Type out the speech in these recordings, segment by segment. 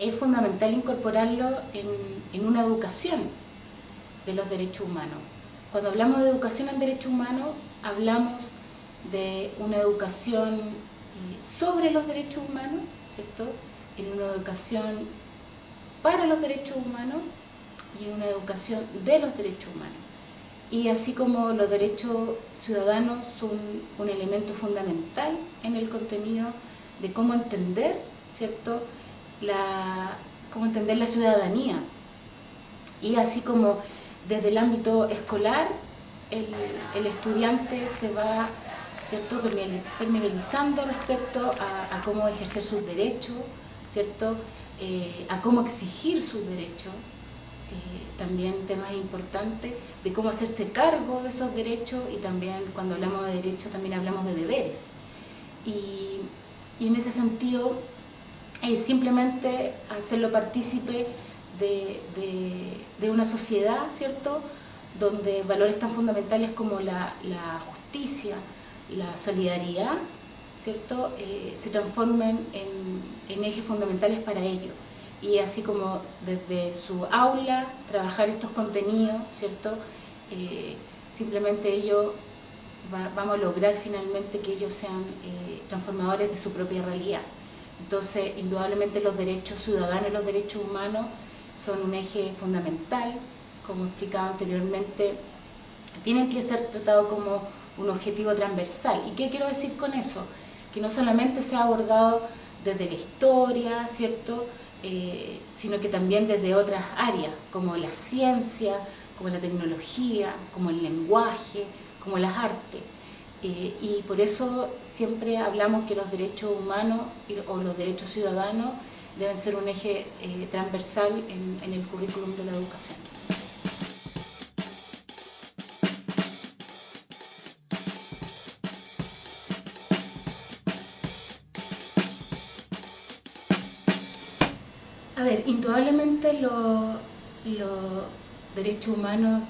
es fundamental incorporarlo en una educación de los derechos humanos. Cuando hablamos de educación en derechos humanos, hablamos de una educación sobre los derechos humanos, ¿cierto? En una educación para los derechos humanos y en una educación de los derechos humanos. Y así como los derechos ciudadanos son un elemento fundamental en el contenido de cómo entender, ¿cierto? Cómo entender la ciudadanía. Y así como desde el ámbito escolar, el estudiante se va, ¿cierto?, permeabilizando respecto a cómo ejercer sus derechos, ¿cierto?, a cómo exigir sus derechos, también temas importantes de cómo hacerse cargo de esos derechos, y también cuando hablamos de derechos también hablamos de deberes. Y en ese sentido, simplemente hacerlo partícipe de una sociedad, ¿cierto?, donde valores tan fundamentales como la justicia, la solidaridad, ¿cierto?, se transformen en ejes fundamentales para ello. Y así como desde su aula trabajar estos contenidos, ¿cierto?, simplemente vamos a lograr finalmente que ellos sean transformadores de su propia realidad. Entonces, indudablemente los derechos ciudadanos y los derechos humanos son un eje fundamental. Como explicaba anteriormente, tienen que ser tratados como un objetivo transversal. ¿Y qué quiero decir con eso? Que no solamente se ha abordado desde la historia, ¿cierto?, sino que también desde otras áreas, como la ciencia, como la tecnología, como el lenguaje, como las artes. Y por eso siempre hablamos que los derechos humanos o los derechos ciudadanos deben ser un eje transversal en el currículum de la educación. A ver, indudablemente los derechos humanos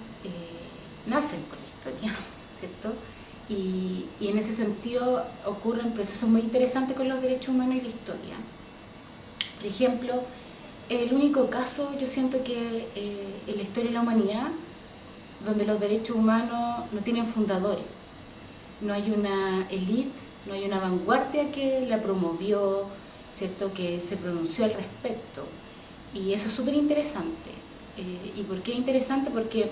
nacen con la historia, ¿cierto? Y en ese sentido ocurren procesos muy interesantes con los derechos humanos y la historia. Por ejemplo, el único caso, yo siento que en la historia de la humanidad, donde los derechos humanos no tienen fundadores. No hay una élite, no hay una vanguardia que la promovió, ¿cierto?, que se pronunció al respecto. Y eso es súper interesante. ¿Y por qué interesante? Porque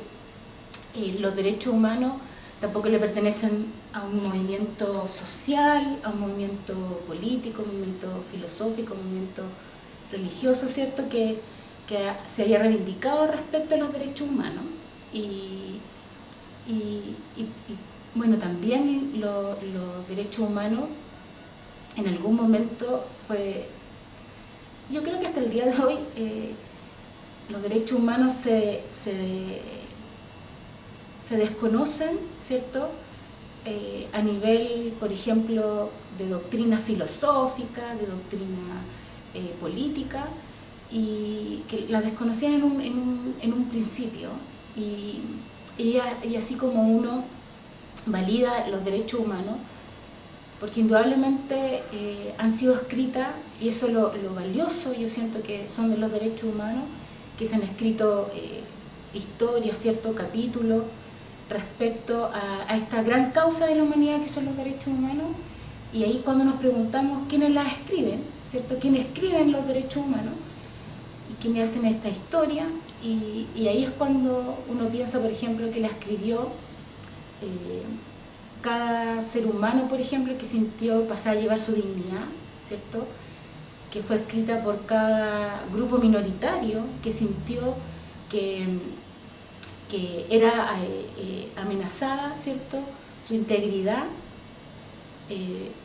los derechos humanos tampoco le pertenecen a un movimiento social, a un movimiento político, a un movimiento filosófico, a un movimiento religioso, ¿cierto?, que se haya reivindicado respecto a los derechos humanos. Y bueno, también los derechos humanos en algún momento yo creo que hasta el día de hoy los derechos humanos se desconocen, ¿cierto?, a nivel, por ejemplo, de doctrina filosófica, de doctrina política, y que las desconocían en un principio. Y así como uno valida los derechos humanos, porque indudablemente han sido escritas, y eso es lo valioso, yo siento que son de los derechos humanos, que se han escrito historias, ciertos capítulos respecto a esta gran causa de la humanidad que son los derechos humanos. Y ahí cuando nos preguntamos quiénes las escriben, ¿cierto?, quiénes escriben los derechos humanos y quiénes hacen esta historia, y ahí es cuando uno piensa, por ejemplo, que la escribió cada ser humano, por ejemplo, que sintió pasar a llevar su dignidad, ¿cierto?, que fue escrita por cada grupo minoritario que sintió que era amenazada, ¿cierto?, su integridad,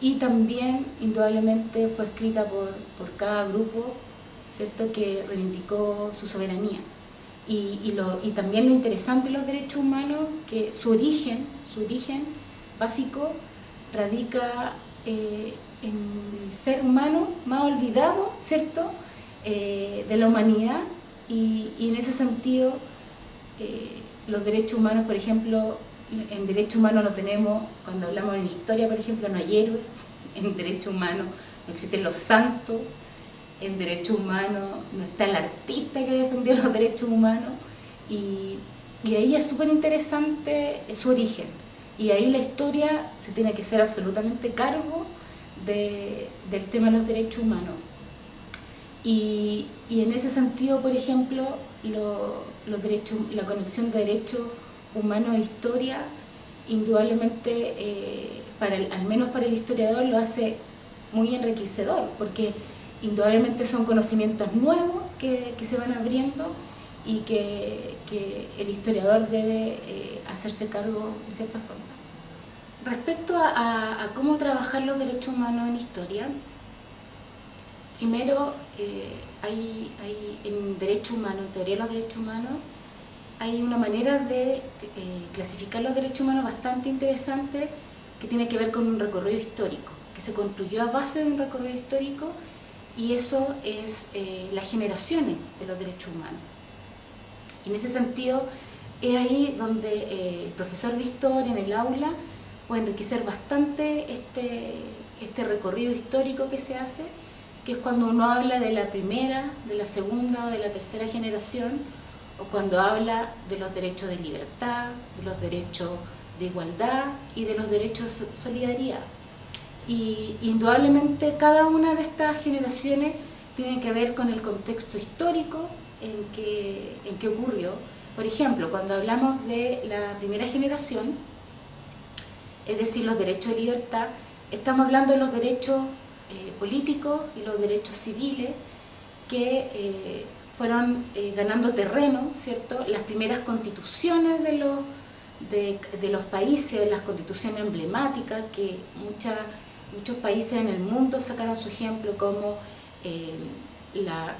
y también indudablemente fue escrita por cada grupo, ¿cierto?, que reivindicó su soberanía. Y también lo interesante de los derechos humanos, que su origen básico radica en el ser humano más olvidado, ¿cierto?, de la humanidad, y en ese sentido los derechos humanos, por ejemplo, en derechos humanos no tenemos, cuando hablamos en historia, por ejemplo, no hay héroes, en derechos humanos no existen los santos, en derechos humanos, no está el artista que defendió los derechos humanos, y ahí es súper interesante su origen, y ahí la historia se tiene que hacer absolutamente cargo del tema de los derechos humanos. Y en ese sentido, por ejemplo, los derechos, la conexión de derechos humanos e historia, indudablemente, al menos para el historiador, lo hace muy enriquecedor, porque indudablemente son conocimientos nuevos que se van abriendo y que el historiador debe hacerse cargo en cierta forma. Respecto a cómo trabajar los derechos humanos en historia, primero, hay en derechos humanos, en teoría de los derechos humanos, hay una manera de clasificar los derechos humanos bastante interesante, que tiene que ver con un recorrido histórico, que se construyó a base de un recorrido histórico, y eso es las generaciones de los derechos humanos. Y en ese sentido, es ahí donde el profesor de historia en el aula puede enriquecer bastante este recorrido histórico que se hace, que es cuando uno habla de la primera, de la segunda o de la tercera generación, o cuando habla de los derechos de libertad, de los derechos de igualdad y de los derechos de solidaridad. Y indudablemente cada una de estas generaciones tiene que ver con el contexto histórico en que ocurrió. Por ejemplo, cuando hablamos de la primera generación, es decir, los derechos de libertad, estamos hablando de los derechos políticos y los derechos civiles que fueron ganando terreno, ¿cierto? Las primeras constituciones de los países, las constituciones emblemáticas, que muchos países en el mundo sacaron su ejemplo, como la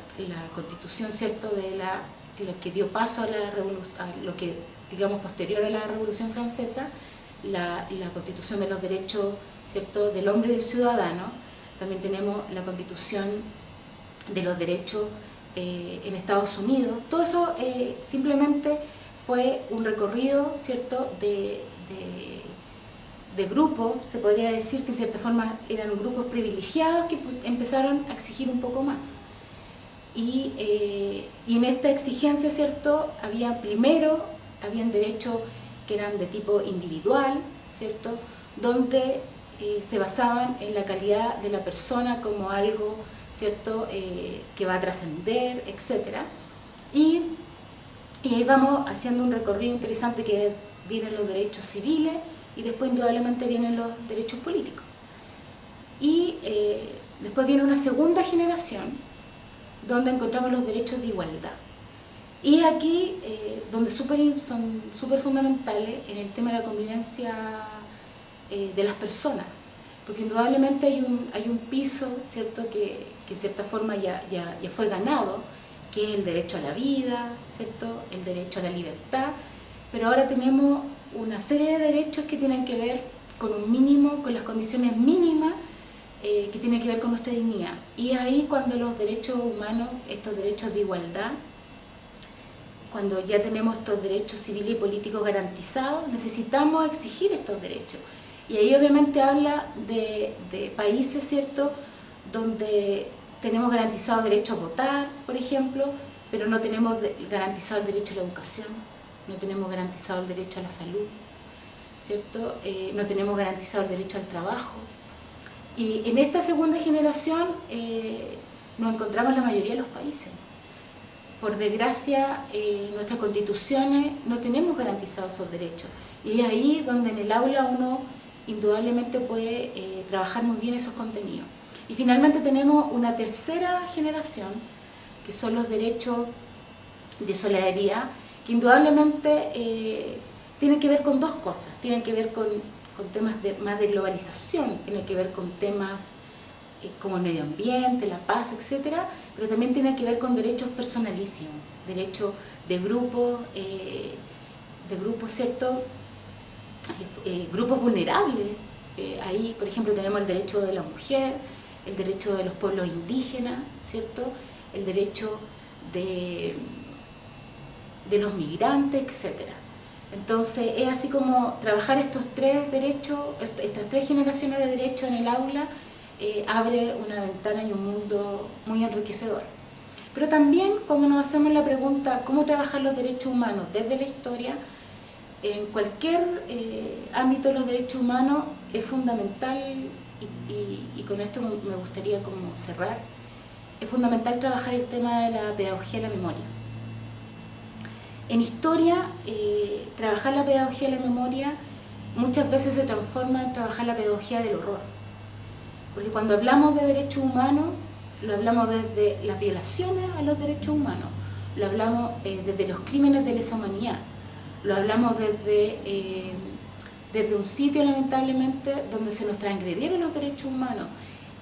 constitución, ¿cierto?, de lo que dio paso a lo que, digamos, posterior a la Revolución Francesa, la constitución de los derechos, ¿cierto?, del hombre y del ciudadano. También tenemos la constitución de los derechos en Estados Unidos. Todo eso simplemente fue un recorrido, ¿cierto?, de grupos, se podría decir que en cierta forma eran grupos privilegiados que pues empezaron a exigir un poco más. Y en esta exigencia, ¿cierto?, habían derechos que eran de tipo individual, ¿cierto?, donde se basaban en la calidad de la persona como algo, ¿cierto?, que va a trascender, etc. Y ahí vamos haciendo un recorrido interesante, que vienen los derechos civiles y después indudablemente vienen los derechos políticos. Y después viene una segunda generación donde encontramos los derechos de igualdad. Y aquí donde son súper fundamentales en el tema de la convivencia de las personas, porque indudablemente hay un piso, ¿cierto?, que en cierta forma ya fue ganado, que es el derecho a la vida, ¿cierto?, el derecho a la libertad, pero ahora tenemos una serie de derechos que tienen que ver con un mínimo, con las condiciones mínimas, que tienen que ver con nuestra dignidad. Y es ahí cuando los derechos humanos, estos derechos de igualdad, cuando ya tenemos estos derechos civiles y políticos garantizados, necesitamos exigir estos derechos. Y ahí obviamente habla de países, ¿cierto?, donde tenemos garantizado derecho a votar, por ejemplo, pero no tenemos garantizado el derecho a la educación, no tenemos garantizado el derecho a la salud, ¿cierto? No tenemos garantizado el derecho al trabajo. Y en esta segunda generación nos encontramos en la mayoría de los países. Por desgracia, nuestras constituciones no tenemos garantizados esos derechos. Y es ahí donde en el aula uno indudablemente puede trabajar muy bien esos contenidos. Y finalmente tenemos una tercera generación, que son los derechos de solidaridad, que indudablemente tienen que ver con dos cosas. Tienen que ver con temas más de globalización, tienen que ver con temas como el medio ambiente, la paz, etc., pero también tienen que ver con derechos personalísimos, derechos de grupos, ¿cierto?, grupos vulnerables. Ahí, por ejemplo, tenemos el derecho de la mujer, el derecho de los pueblos indígenas, ¿cierto?, el derecho de los migrantes, etc. Entonces, es así como trabajar estos tres derechos, estas tres generaciones de derechos en el aula, abre una ventana y un mundo muy enriquecedor. Pero también cuando nos hacemos la pregunta ¿cómo trabajar los derechos humanos desde la historia? En cualquier ámbito de los derechos humanos es fundamental, y con esto me gustaría como cerrar, es fundamental trabajar el tema de la pedagogía de la memoria. En historia, trabajar la pedagogía de la memoria muchas veces se transforma en trabajar la pedagogía del horror. Porque cuando hablamos de derechos humanos, lo hablamos desde las violaciones a los derechos humanos, lo hablamos desde los crímenes de lesa humanidad, lo hablamos desde un sitio, lamentablemente, donde se nos transgredieron los derechos humanos.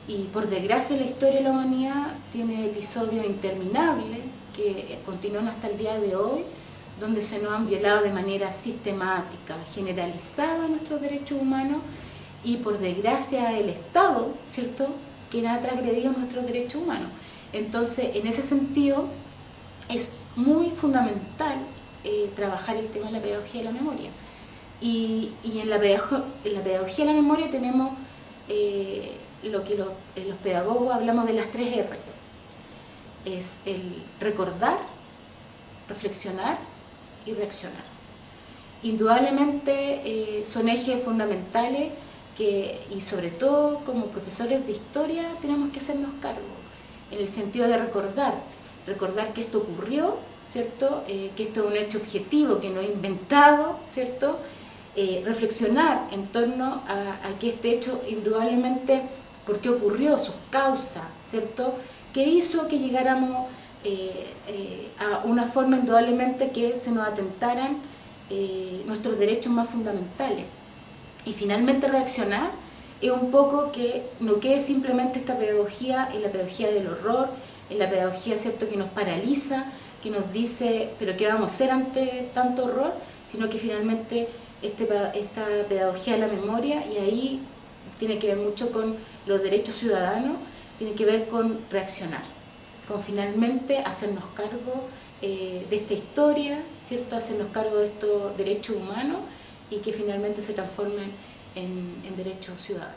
Y por desgracia la historia de la humanidad tiene episodios interminables que continúan hasta el día de hoy, donde se nos han violado de manera sistemática, generalizada nuestros derechos humanos, y por desgracia el Estado, ¿cierto?, quien ha transgredido nuestros derechos humanos. Entonces, en ese sentido, es muy fundamental trabajar el tema de la pedagogía de la memoria. Y en la pedagogía de la memoria tenemos lo que los pedagogos hablamos de las 3 R. Es el recordar, reflexionar y reaccionar. Indudablemente son ejes fundamentales y sobre todo como profesores de historia tenemos que hacernos cargo, en el sentido de recordar que esto ocurrió, ¿cierto? Que esto es un hecho objetivo, que no es inventado, ¿cierto? Reflexionar en torno a que este hecho indudablemente, por qué ocurrió, sus causas, ¿cierto? Que hizo que llegáramos a una forma indudablemente que se nos atentaran nuestros derechos más fundamentales. Y finalmente reaccionar es un poco que no quede simplemente esta pedagogía en la pedagogía del horror, en la pedagogía, ¿cierto?, que nos paraliza, que nos dice, pero ¿qué vamos a hacer ante tanto horror? Sino que finalmente esta pedagogía de la memoria, y ahí tiene que ver mucho con los derechos ciudadanos, tiene que ver con reaccionar, con finalmente hacernos cargo de esta historia, ¿cierto?, hacernos cargo de estos derechos humanos y que finalmente se transformen en derechos ciudadanos.